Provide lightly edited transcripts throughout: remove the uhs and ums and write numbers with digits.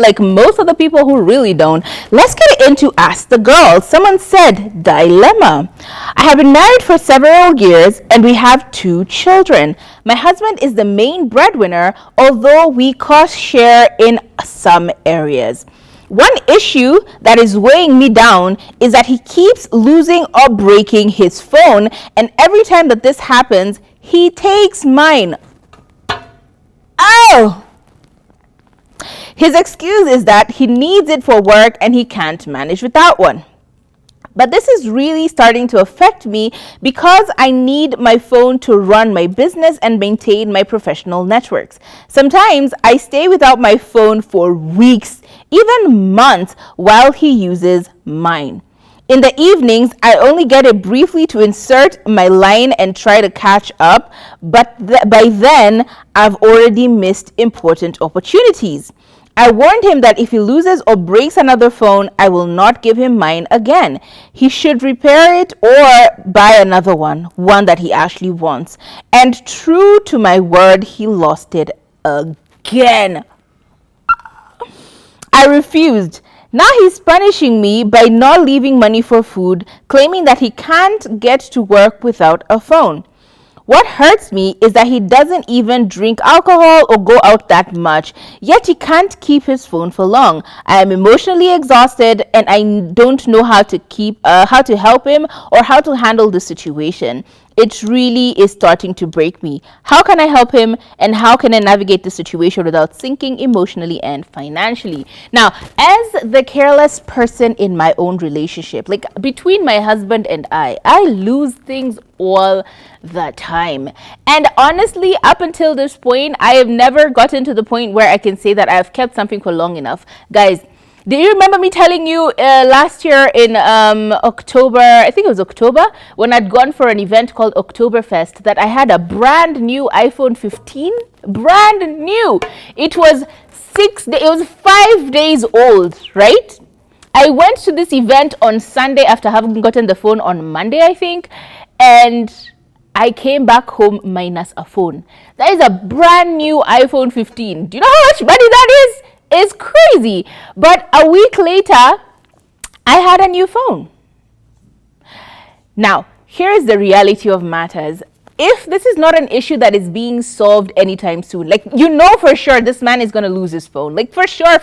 like most of the people who really don't. Let's get into Ask the Girl. Someone said, dilemma. I have been married for several years and we have 2 children. My husband is the main breadwinner, although we cost share in some areas. One issue that is weighing me down is that he keeps losing or breaking his phone, and every time that this happens, he takes mine. Oh! His excuse is that he needs it for work and he can't manage without one. But this is really starting to affect me because I need my phone to run my business and maintain my professional networks. Sometimes I stay without my phone for weeks, even months, while he uses mine. In the evenings, I only get it briefly to insert my line and try to catch up, but by then, I've already missed important opportunities. I warned him that if he loses or breaks another phone, I will not give him mine again. He should repair it or buy another one that he actually wants. And true to my word, he lost it again. I refused. Now he's punishing me by not leaving money for food, claiming that he can't get to work without a phone. What hurts me is that he doesn't even drink alcohol or go out that much, yet he can't keep his phone for long. I am emotionally exhausted and I don't know how to help him or how to handle the situation. It really is starting to break me. How can I help him and how can I navigate the situation without sinking emotionally and financially? Now, as the careless person in my own relationship, like between my husband and I lose things all the time. And honestly, up until this point, I have never gotten to the point where I can say that I have kept something for long enough. Guys, do you remember me telling you last year in October, I think it was October, when I'd gone for an event called Oktoberfest, that I had a brand new iPhone 15? Brand new. It was 5 days old, right? I went to this event on Sunday after having gotten the phone on Monday, I think, and I came back home minus a phone. That is a brand new iPhone 15. Do you know how much money that is? It's crazy. But a week later, I had a new phone. Now, here's the reality of matters. If this is not an issue that is being solved anytime soon, like, you know for sure this man is going to lose his phone. Like, for sure.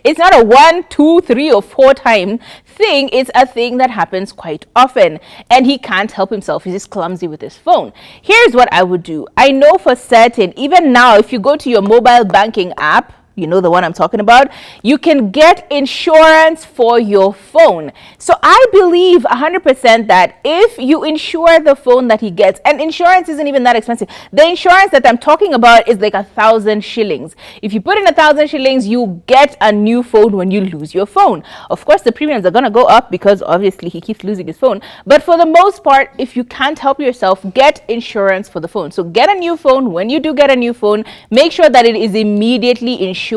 It's not a 1, 2, 3, or 4 time thing. It's a thing that happens quite often. And he can't help himself. He's just clumsy with his phone. Here's what I would do. I know for certain, even now, if you go to your mobile banking app, you know the one I'm talking about, you can get insurance for your phone. So I believe 100% that if you insure the phone that he gets, and insurance isn't even that expensive. The insurance that I'm talking about is like 1,000 shillings. If you put in 1,000 shillings, you get a new phone when you lose your phone. Of course, the premiums are going to go up because obviously he keeps losing his phone. But for the most part, if you can't help yourself, get insurance for the phone. So get a new phone. When you do get a new phone, make sure that it is immediately insured,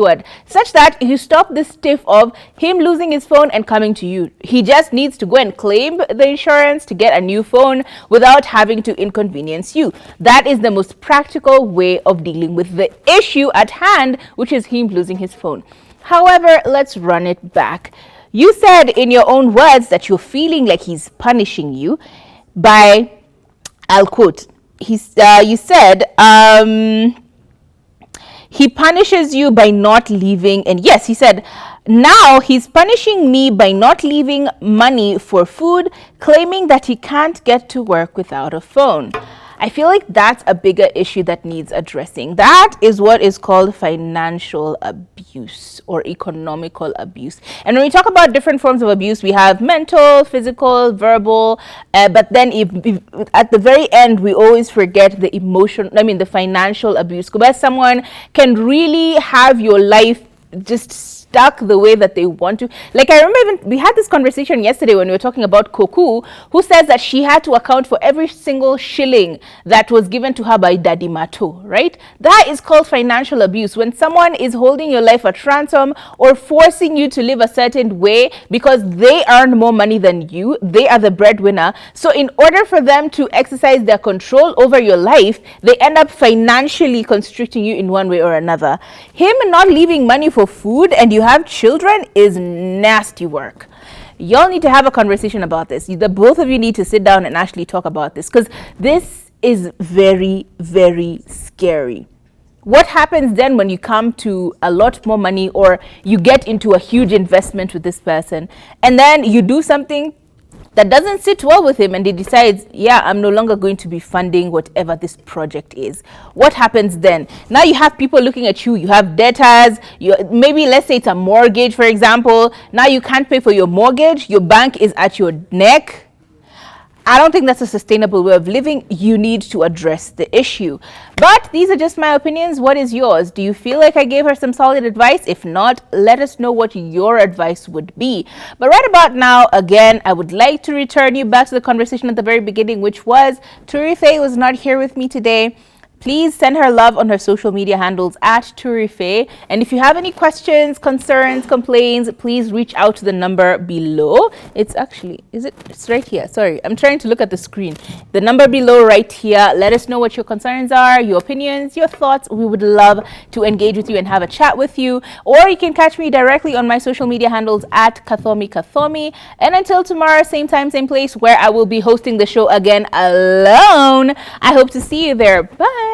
such that you stop this stiff of him losing his phone and coming to you. He just needs to go and claim the insurance to get a new phone without having to inconvenience you. That is the most practical way of dealing with the issue at hand, which is him losing his phone. However, let's run it back. You said in your own words that you're feeling like he's punishing you by, I'll quote, you said, he punishes you by not leaving, and yes, he said, now he's punishing me by not leaving money for food, claiming that he can't get to work without a phone. I feel like that's a bigger issue that needs addressing. That is what is called financial abuse or economical abuse. And when we talk about different forms of abuse, we have mental, physical, verbal, but then if at the very end, we always forget the the financial abuse, where someone can really have your life just stuck the way that they want to. Like, I remember we had this conversation yesterday when we were talking about Koku, who says that she had to account for every single shilling that was given to her by Daddy Mato, right? That is called financial abuse. When someone is holding your life at ransom or forcing you to live a certain way because they earn more money than you, they are the breadwinner. So in order for them to exercise their control over your life, they end up financially constricting you in one way or another. Him not leaving money for food and you you have children is nasty work. Y'all need to have a conversation about this. The both of you need to sit down and actually talk about this, because this is very, very scary. What happens then when you come to a lot more money, or you get into a huge investment with this person, and then you do something that doesn't sit well with him, and he decides, yeah, I'm no longer going to be funding whatever this project is? What happens then? Now you have people looking at you. You have debtors. Maybe, let's say it's a mortgage, for example. Now you can't pay for your mortgage. Your bank is at your neck. I don't think that's a sustainable way of living. You need to address the issue. But these are just my opinions. What is yours? Do you feel like I gave her some solid advice? If not, let us know what your advice would be. But right about now, again, I would like to return you back to the conversation at the very beginning, which was Turife was not here with me today. Please send her love on her social media handles at Turife. And if you have any questions, concerns, complaints, please reach out to the number below. It's actually, it's right here. Sorry, I'm trying to look at the screen. The number below right here. Let us know what your concerns are, your opinions, your thoughts. We would love to engage with you and have a chat with you. Or you can catch me directly on my social media handles at Kathomi. And until tomorrow, same time, same place, where I will be hosting the show again alone. I hope to see you there. Bye.